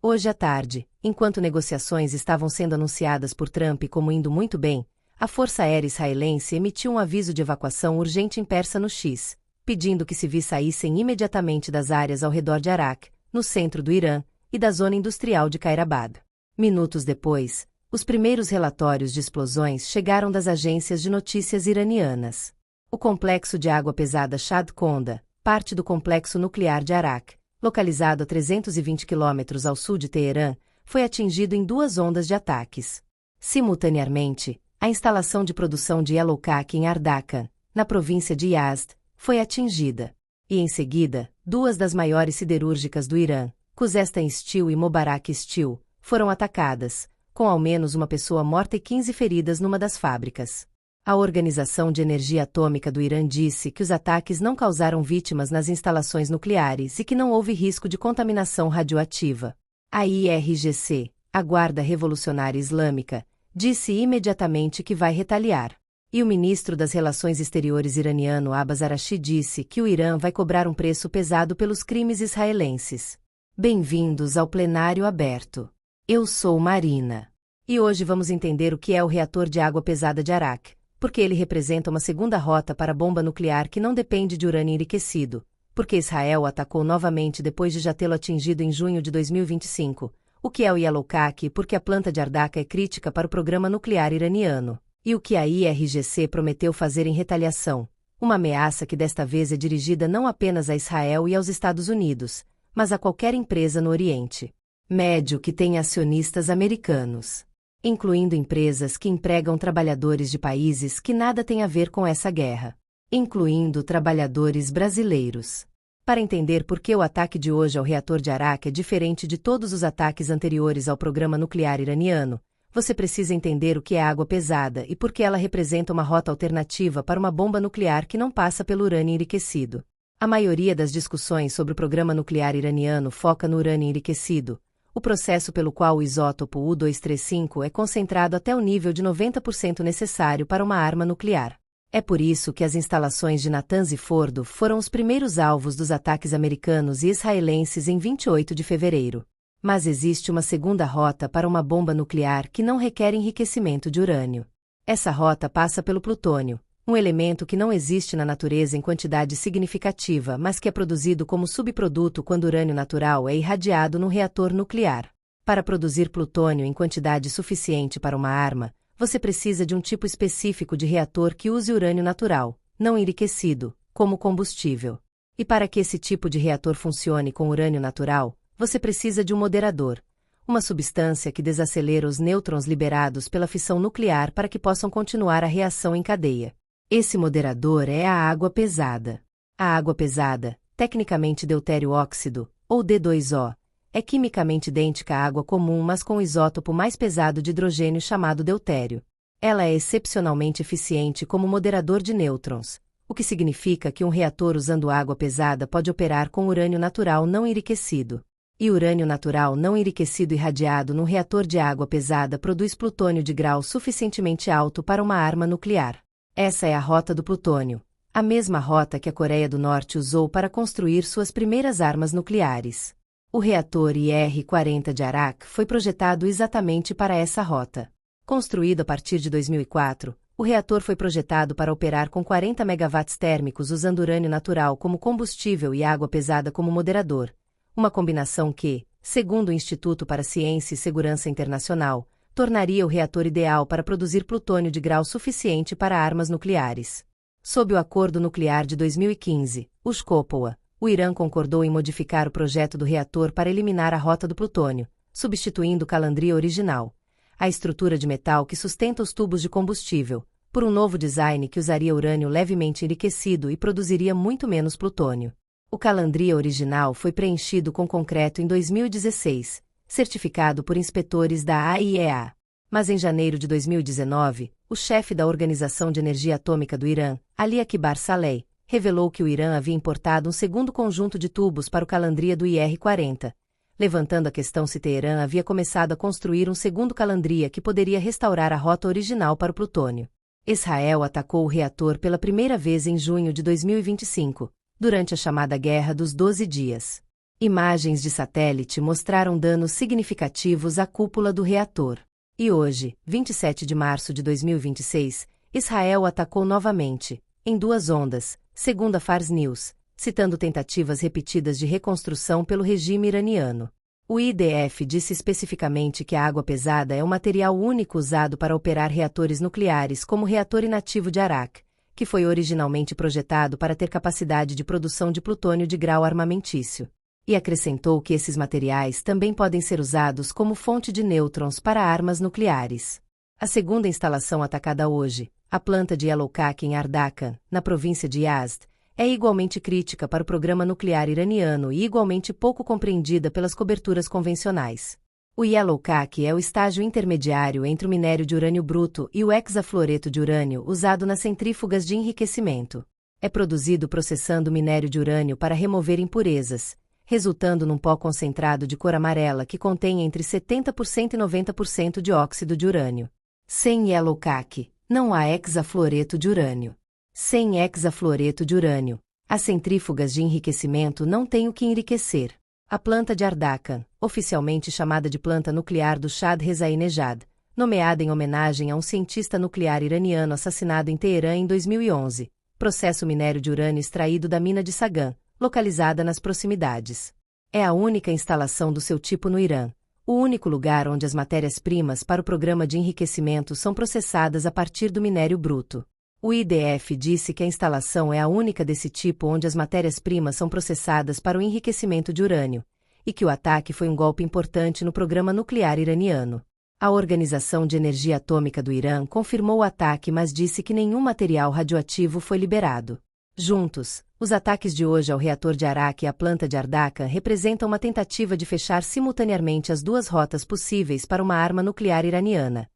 Hoje à tarde, enquanto negociações estavam sendo anunciadas por Trump como indo muito bem, a Força Aérea Israelense emitiu um aviso de evacuação urgente em Persa no X, pedindo que civis saíssem imediatamente das áreas ao redor de Arak, no centro do Irã, e da zona industrial de Kairabad. Minutos depois, os primeiros relatórios de explosões chegaram das agências de notícias iranianas. O complexo de água pesada Shad Konda, parte do complexo nuclear de Arak, localizado a 320 quilômetros ao sul de Teherã, foi atingido em 2 ondas de ataques. Simultaneamente, a instalação de produção de Yellowcake em Ardakan, na província de Yazd, foi atingida. E em seguida, 2 das maiores siderúrgicas do Irã, Khuzestan Steel e Mobarak Steel, foram atacadas, com ao menos uma pessoa morta e 15 feridas numa das fábricas. A Organização de Energia Atômica do Irã disse que os ataques não causaram vítimas nas instalações nucleares e que não houve risco de contaminação radioativa. A IRGC, a Guarda Revolucionária Islâmica, disse imediatamente que vai retaliar. E o ministro das Relações Exteriores iraniano Abbas Araghchi disse que o Irã vai cobrar um preço pesado pelos crimes israelenses. Bem-vindos ao Plenário Aberto. Eu sou Marina. E hoje vamos entender o que é o reator de água pesada de Arak, porque ele representa uma segunda rota para a bomba nuclear que não depende de urânio enriquecido, porque Israel atacou novamente depois de já tê-lo atingido em junho de 2025, o que é o Yellowcake e porque a planta de Ardaca é crítica para o programa nuclear iraniano, e o que a IRGC prometeu fazer em retaliação, uma ameaça que desta vez é dirigida não apenas a Israel e aos Estados Unidos, mas a qualquer empresa no Oriente Médio que tenha acionistas americanos, incluindo empresas que empregam trabalhadores de países que nada têm a ver com essa guerra, incluindo trabalhadores brasileiros. Para entender por que o ataque de hoje ao reator de Arak é diferente de todos os ataques anteriores ao programa nuclear iraniano, você precisa entender o que é água pesada e por que ela representa uma rota alternativa para uma bomba nuclear que não passa pelo urânio enriquecido. A maioria das discussões sobre o programa nuclear iraniano foca no urânio enriquecido, o processo pelo qual o isótopo U-235 é concentrado até o nível de 90% necessário para uma arma nuclear. É por isso que as instalações de Natanz e Fordo foram os primeiros alvos dos ataques americanos e israelenses em 28 de fevereiro. Mas existe uma segunda rota para uma bomba nuclear que não requer enriquecimento de urânio. Essa rota passa pelo plutônio, um elemento que não existe na natureza em quantidade significativa, mas que é produzido como subproduto quando urânio natural é irradiado num reator nuclear. Para produzir plutônio em quantidade suficiente para uma arma, você precisa de um tipo específico de reator que use urânio natural, não enriquecido, como combustível. E para que esse tipo de reator funcione com urânio natural, você precisa de um moderador, uma substância que desacelera os nêutrons liberados pela fissão nuclear para que possam continuar a reação em cadeia. Esse moderador é a água pesada. A água pesada, tecnicamente deutério óxido, ou D2O, é quimicamente idêntica à água comum mas com o isótopo mais pesado de hidrogênio chamado deutério. Ela é excepcionalmente eficiente como moderador de nêutrons, o que significa que um reator usando água pesada pode operar com urânio natural não enriquecido. E urânio natural não enriquecido irradiado num reator de água pesada produz plutônio de grau suficientemente alto para uma arma nuclear. Essa é a rota do plutônio, a mesma rota que a Coreia do Norte usou para construir suas primeiras armas nucleares. O reator IR-40 de Arak foi projetado exatamente para essa rota. Construído a partir de 2004, o reator foi projetado para operar com 40 megawatts térmicos usando urânio natural como combustível e água pesada como moderador, uma combinação que, segundo o Instituto para Ciência e Segurança Internacional, tornaria o reator ideal para produzir plutônio de grau suficiente para armas nucleares. Sob o Acordo Nuclear de 2015, o SCOPOA, o Irã concordou em modificar o projeto do reator para eliminar a rota do plutônio, substituindo o calandria original, a estrutura de metal que sustenta os tubos de combustível, por um novo design que usaria urânio levemente enriquecido e produziria muito menos plutônio. O calandria original foi preenchido com concreto em 2016, certificado por inspetores da AIEA. Mas em janeiro de 2019, o chefe da Organização de Energia Atômica do Irã, Ali Akbar Saleh, revelou que o Irã havia importado um segundo conjunto de tubos para o calandria do IR-40, levantando a questão se Teherã havia começado a construir um segundo calandria que poderia restaurar a rota original para o plutônio. Israel atacou o reator pela primeira vez em junho de 2025, durante a chamada Guerra dos 12 Dias. Imagens de satélite mostraram danos significativos à cúpula do reator. E hoje, 27 de março de 2026, Israel atacou novamente, em 2 ondas, segundo a Fars News, citando tentativas repetidas de reconstrução pelo regime iraniano. O IDF disse especificamente que a água pesada é um material único usado para operar reatores nucleares como o reator inativo de Arak, que foi originalmente projetado para ter capacidade de produção de plutônio de grau armamentício. E acrescentou que esses materiais também podem ser usados como fonte de nêutrons para armas nucleares. A segunda instalação atacada hoje, a planta de Yellowkak em Ardakan, na província de Yazd, é igualmente crítica para o programa nuclear iraniano e igualmente pouco compreendida pelas coberturas convencionais. O Yellowkak é o estágio intermediário entre o minério de urânio bruto e o hexafluoreto de urânio usado nas centrífugas de enriquecimento. É produzido processando minério de urânio para remover impurezas, resultando num pó concentrado de cor amarela que contém entre 70% e 90% de óxido de urânio. Sem Yellowkak, não há hexafluoreto de urânio. Sem hexafluoreto de urânio, as centrífugas de enriquecimento não têm o que enriquecer. A planta de Ardakan, oficialmente chamada de planta nuclear do Shah Rezai-Nejad, nomeada em homenagem a um cientista nuclear iraniano assassinado em Teherã em 2011, processa o minério de urânio extraído da mina de Sagan, localizada nas proximidades. É a única instalação do seu tipo no Irã, o único lugar onde as matérias-primas para o programa de enriquecimento são processadas a partir do minério bruto. O IDF disse que a instalação é a única desse tipo onde as matérias-primas são processadas para o enriquecimento de urânio, e que o ataque foi um golpe importante no programa nuclear iraniano. A Organização de Energia Atômica do Irã confirmou o ataque, mas disse que nenhum material radioativo foi liberado. Juntos, os ataques de hoje ao reator de Arak e à planta de Ardakan representam uma tentativa de fechar simultaneamente as 2 rotas possíveis para uma arma nuclear iraniana.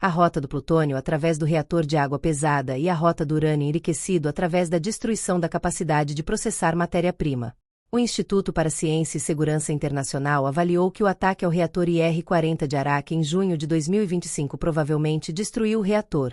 A rota do plutônio através do reator de água pesada e a rota do urânio enriquecido através da destruição da capacidade de processar matéria-prima. O Instituto para Ciência e Segurança Internacional avaliou que o ataque ao reator IR-40 de Arak em junho de 2025 provavelmente destruiu o reator,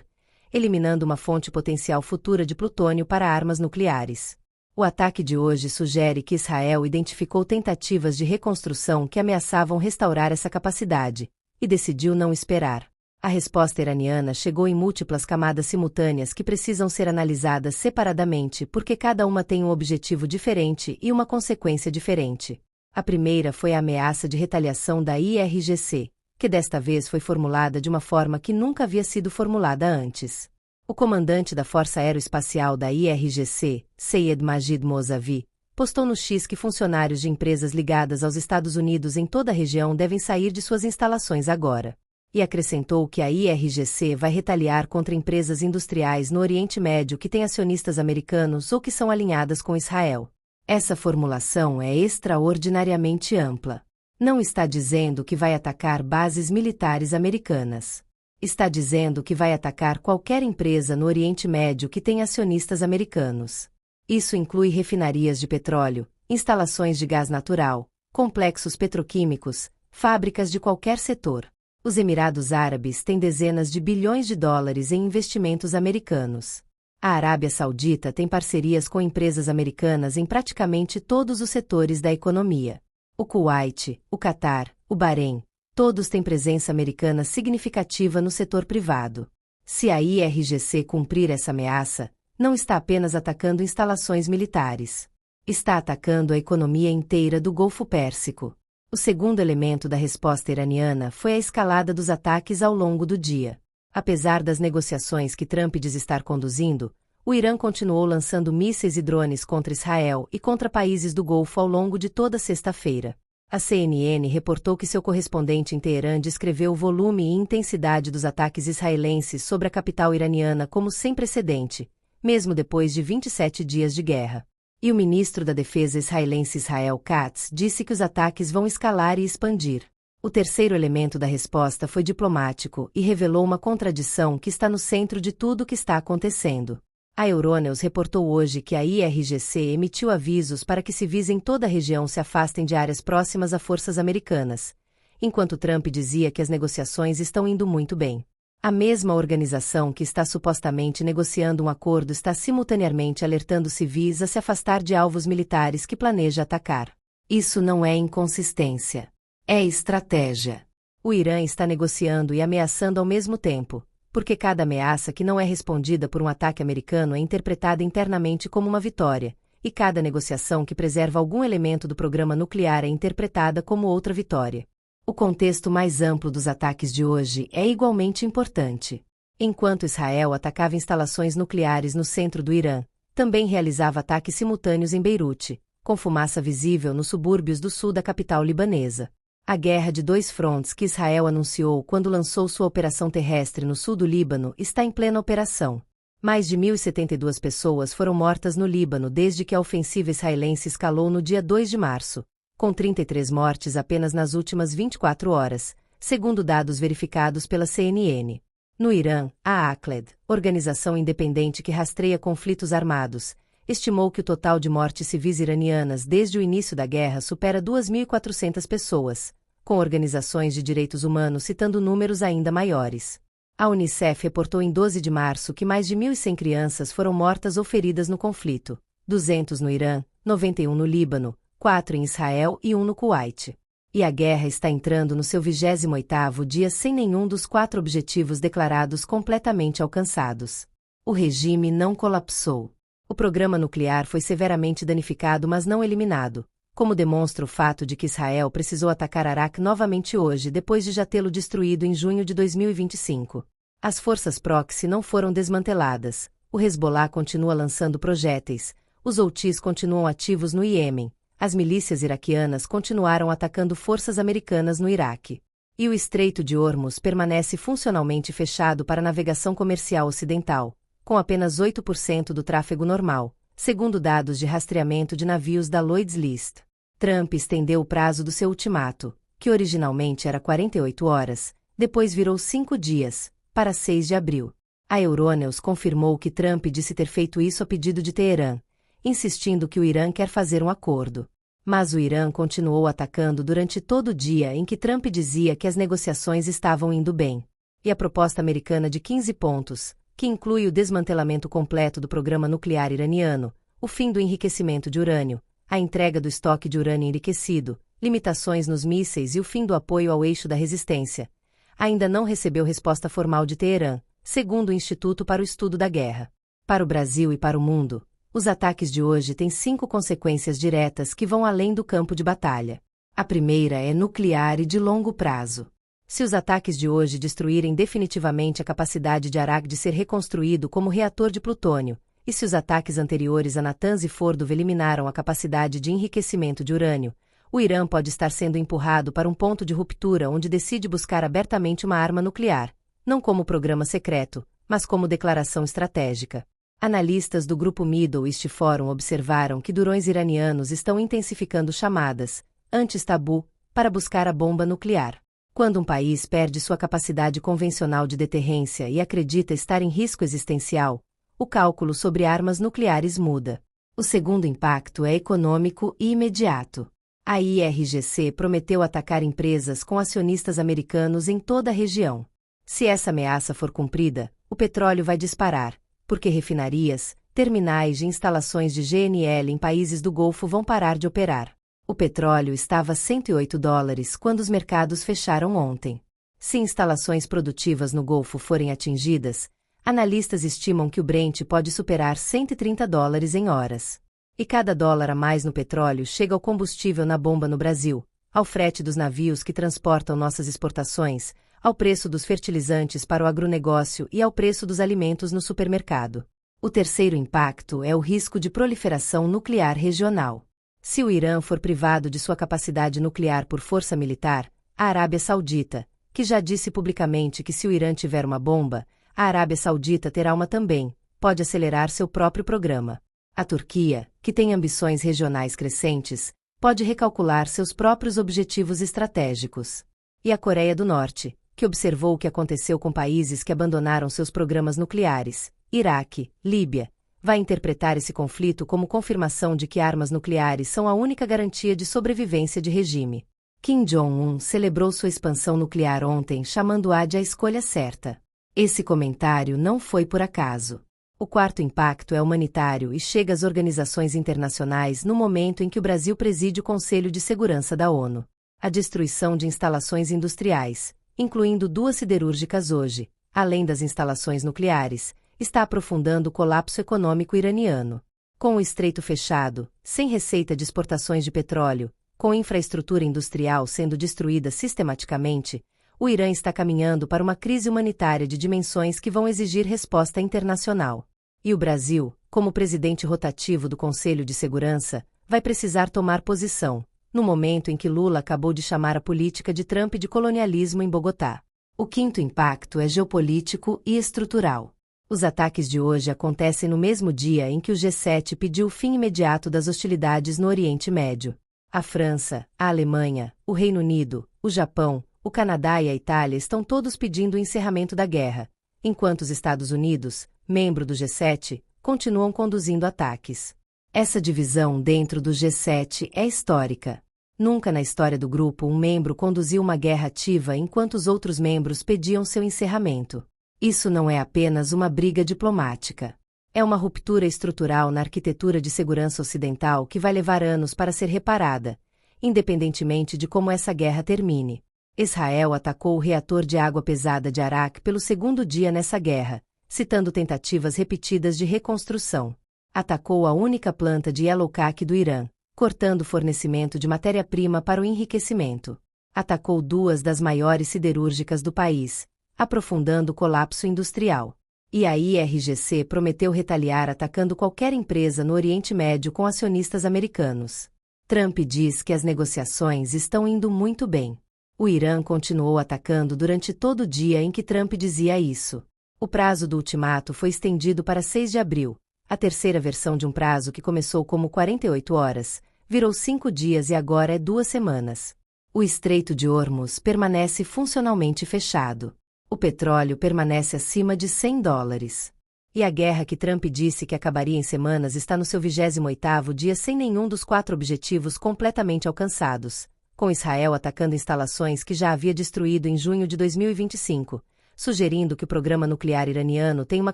eliminando uma fonte potencial futura de plutônio para armas nucleares. O ataque de hoje sugere que Israel identificou tentativas de reconstrução que ameaçavam restaurar essa capacidade, e decidiu não esperar. A resposta iraniana chegou em múltiplas camadas simultâneas que precisam ser analisadas separadamente porque cada uma tem um objetivo diferente e uma consequência diferente. A primeira foi a ameaça de retaliação da IRGC, que desta vez foi formulada de uma forma que nunca havia sido formulada antes. O comandante da Força Aeroespacial da IRGC, Seyed Majid Mousavi, postou no X que funcionários de empresas ligadas aos Estados Unidos em toda a região devem sair de suas instalações agora. E acrescentou que a IRGC vai retaliar contra empresas industriais no Oriente Médio que têm acionistas americanos ou que são alinhadas com Israel. Essa formulação é extraordinariamente ampla. Não está dizendo que vai atacar bases militares americanas. Está dizendo que vai atacar qualquer empresa no Oriente Médio que tenha acionistas americanos. Isso inclui refinarias de petróleo, instalações de gás natural, complexos petroquímicos, fábricas de qualquer setor. Os Emirados Árabes têm dezenas de bilhões de dólares em investimentos americanos. A Arábia Saudita tem parcerias com empresas americanas em praticamente todos os setores da economia. O Kuwait, o Catar, o Bahrein, todos têm presença americana significativa no setor privado. Se a IRGC cumprir essa ameaça, não está apenas atacando instalações militares. Está atacando a economia inteira do Golfo Pérsico. O segundo elemento da resposta iraniana foi a escalada dos ataques ao longo do dia. Apesar das negociações que Trump diz estar conduzindo, o Irã continuou lançando mísseis e drones contra Israel e contra países do Golfo ao longo de toda sexta-feira. A CNN reportou que seu correspondente em Teherã descreveu o volume e intensidade dos ataques israelenses sobre a capital iraniana como sem precedente, mesmo depois de 27 dias de guerra. E o ministro da Defesa israelense Israel Katz disse que os ataques vão escalar e expandir. O terceiro elemento da resposta foi diplomático e revelou uma contradição que está no centro de tudo o que está acontecendo. A Euronews reportou hoje que a IRGC emitiu avisos para que civis em toda a região se afastem de áreas próximas a forças americanas, enquanto Trump dizia que as negociações estão indo muito bem. A mesma organização que está supostamente negociando um acordo está simultaneamente alertando civis a se afastar de alvos militares que planeja atacar. Isso não é inconsistência. É estratégia. O Irã está negociando e ameaçando ao mesmo tempo, porque cada ameaça que não é respondida por um ataque americano é interpretada internamente como uma vitória, e cada negociação que preserva algum elemento do programa nuclear é interpretada como outra vitória. O contexto mais amplo dos ataques de hoje é igualmente importante. Enquanto Israel atacava instalações nucleares no centro do Irã, também realizava ataques simultâneos em Beirute, com fumaça visível nos subúrbios do sul da capital libanesa. A guerra de dois frontes que Israel anunciou quando lançou sua operação terrestre no sul do Líbano está em plena operação. Mais de 1.072 pessoas foram mortas no Líbano desde que a ofensiva israelense escalou no dia 2 de março, com 33 mortes apenas nas últimas 24 horas, segundo dados verificados pela CNN. No Irã, a ACLED, organização independente que rastreia conflitos armados, estimou que o total de mortes civis iranianas desde o início da guerra supera 2.400 pessoas, com organizações de direitos humanos citando números ainda maiores. A Unicef reportou em 12 de março que mais de 1.100 crianças foram mortas ou feridas no conflito, 200 no Irã, 91 no Líbano, 4 em Israel e 1 no Kuwait. E a guerra está entrando no seu 28º dia sem nenhum dos 4 objetivos declarados completamente alcançados. O regime não colapsou. O programa nuclear foi severamente danificado, mas não eliminado, como demonstra o fato de que Israel precisou atacar Araque novamente hoje depois de já tê-lo destruído em junho de 2025. As forças proxy não foram desmanteladas, o Hezbollah continua lançando projéteis, os Houthis continuam ativos no Iêmen, as milícias iraquianas continuaram atacando forças americanas no Iraque. E o Estreito de Hormuz permanece funcionalmente fechado para navegação comercial ocidental, com apenas 8% do tráfego normal, segundo dados de rastreamento de navios da Lloyd's List. Trump estendeu o prazo do seu ultimato, que originalmente era 48 horas, depois virou 5 dias, para 6 de abril. A Euronews confirmou que Trump disse ter feito isso a pedido de Teherã, insistindo que o Irã quer fazer um acordo. Mas o Irã continuou atacando durante todo o dia em que Trump dizia que as negociações estavam indo bem. E a proposta americana de 15 pontos, que inclui o desmantelamento completo do programa nuclear iraniano, o fim do enriquecimento de urânio, a entrega do estoque de urânio enriquecido, limitações nos mísseis e o fim do apoio ao eixo da resistência, ainda não recebeu resposta formal de Teherã, segundo o Instituto para o Estudo da Guerra. Para o Brasil e para o mundo, os ataques de hoje têm 5 consequências diretas que vão além do campo de batalha. A primeira é nuclear e de longo prazo. Se os ataques de hoje destruírem definitivamente a capacidade de Arak de ser reconstruído como reator de plutônio, e se os ataques anteriores a Natanz e Fordow eliminaram a capacidade de enriquecimento de urânio, o Irã pode estar sendo empurrado para um ponto de ruptura onde decide buscar abertamente uma arma nuclear, não como programa secreto, mas como declaração estratégica. Analistas do grupo Middle East Forum observaram que durões iranianos estão intensificando chamadas, antes tabu, para buscar a bomba nuclear. Quando um país perde sua capacidade convencional de deterrência e acredita estar em risco existencial, o cálculo sobre armas nucleares muda. O segundo impacto é econômico e imediato. A IRGC prometeu atacar empresas com acionistas americanos em toda a região. Se essa ameaça for cumprida, o petróleo vai disparar, porque refinarias, terminais e instalações de GNL em países do Golfo vão parar de operar. O petróleo estava a $108 quando os mercados fecharam ontem. Se instalações produtivas no Golfo forem atingidas, analistas estimam que o Brent pode superar $130 em horas. E cada dólar a mais no petróleo chega ao combustível na bomba no Brasil, ao frete dos navios que transportam nossas exportações, ao preço dos fertilizantes para o agronegócio e ao preço dos alimentos no supermercado. O terceiro impacto é o risco de proliferação nuclear regional. Se o Irã for privado de sua capacidade nuclear por força militar, a Arábia Saudita, que já disse publicamente que se o Irã tiver uma bomba, a Arábia Saudita terá uma também, pode acelerar seu próprio programa. A Turquia, que tem ambições regionais crescentes, pode recalcular seus próprios objetivos estratégicos. E a Coreia do Norte, que observou o que aconteceu com países que abandonaram seus programas nucleares, Iraque, Líbia, vai interpretar esse conflito como confirmação de que armas nucleares são a única garantia de sobrevivência de regime. Kim Jong-un celebrou sua expansão nuclear ontem chamando-a de a escolha certa. Esse comentário não foi por acaso. O quarto impacto é humanitário e chega às organizações internacionais no momento em que o Brasil preside o Conselho de Segurança da ONU. A destruição de instalações industriais, incluindo 2 siderúrgicas hoje, além das instalações nucleares, está aprofundando o colapso econômico iraniano. Com o estreito fechado, sem receita de exportações de petróleo, com infraestrutura industrial sendo destruída sistematicamente, o Irã está caminhando para uma crise humanitária de dimensões que vão exigir resposta internacional. E o Brasil, como presidente rotativo do Conselho de Segurança, vai precisar tomar posição, no momento em que Lula acabou de chamar a política de Trump de colonialismo em Bogotá. O quinto impacto é geopolítico e estrutural. Os ataques de hoje acontecem no mesmo dia em que o G7 pediu o fim imediato das hostilidades no Oriente Médio. A França, a Alemanha, o Reino Unido, o Japão, o Canadá e a Itália estão todos pedindo o encerramento da guerra, enquanto os Estados Unidos, membro do G7, continuam conduzindo ataques. Essa divisão dentro do G7 é histórica. Nunca na história do grupo um membro conduziu uma guerra ativa enquanto os outros membros pediam seu encerramento. Isso não é apenas uma briga diplomática. É uma ruptura estrutural na arquitetura de segurança ocidental que vai levar anos para ser reparada, independentemente de como essa guerra termine. Israel atacou o reator de água pesada de Arak pelo segundo dia nessa guerra, citando tentativas repetidas de reconstrução. Atacou a única planta de Yellowcake do Irã, cortando o fornecimento de matéria-prima para o enriquecimento. Atacou 2 das maiores siderúrgicas do país, aprofundando o colapso industrial. E a IRGC prometeu retaliar atacando qualquer empresa no Oriente Médio com acionistas americanos. Trump diz que as negociações estão indo muito bem. O Irã continuou atacando durante todo o dia em que Trump dizia isso. O prazo do ultimato foi estendido para 6 de abril, a terceira versão de um prazo que começou como 48 horas, virou 5 dias e agora é 2 semanas. O Estreito de Hormuz permanece funcionalmente fechado. O petróleo permanece acima de $100. E a guerra que Trump disse que acabaria em semanas está no seu 28º dia sem nenhum dos 4 objetivos completamente alcançados, com Israel atacando instalações que já havia destruído em junho de 2025, sugerindo que o programa nuclear iraniano tem uma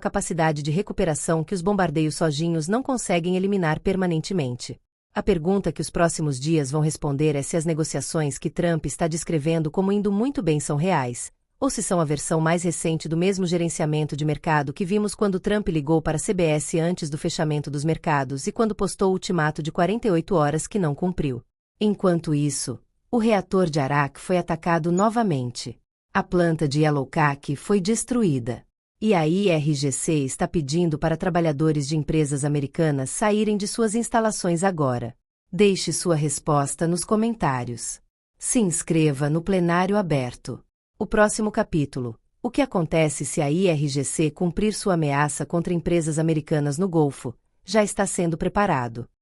capacidade de recuperação que os bombardeios sozinhos não conseguem eliminar permanentemente. A pergunta que os próximos dias vão responder é se as negociações que Trump está descrevendo como indo muito bem são reais, ou se são a versão mais recente do mesmo gerenciamento de mercado que vimos quando Trump ligou para a CBS antes do fechamento dos mercados e quando postou o ultimato de 48 horas que não cumpriu. Enquanto isso, o reator de Arak foi atacado novamente. A planta de Yellowcake foi destruída. E a IRGC está pedindo para trabalhadores de empresas americanas saírem de suas instalações agora. Deixe sua resposta nos comentários. Se inscreva no Plenário Aberto. O próximo capítulo. O que acontece se a IRGC cumprir sua ameaça contra empresas americanas no Golfo? Já está sendo preparado.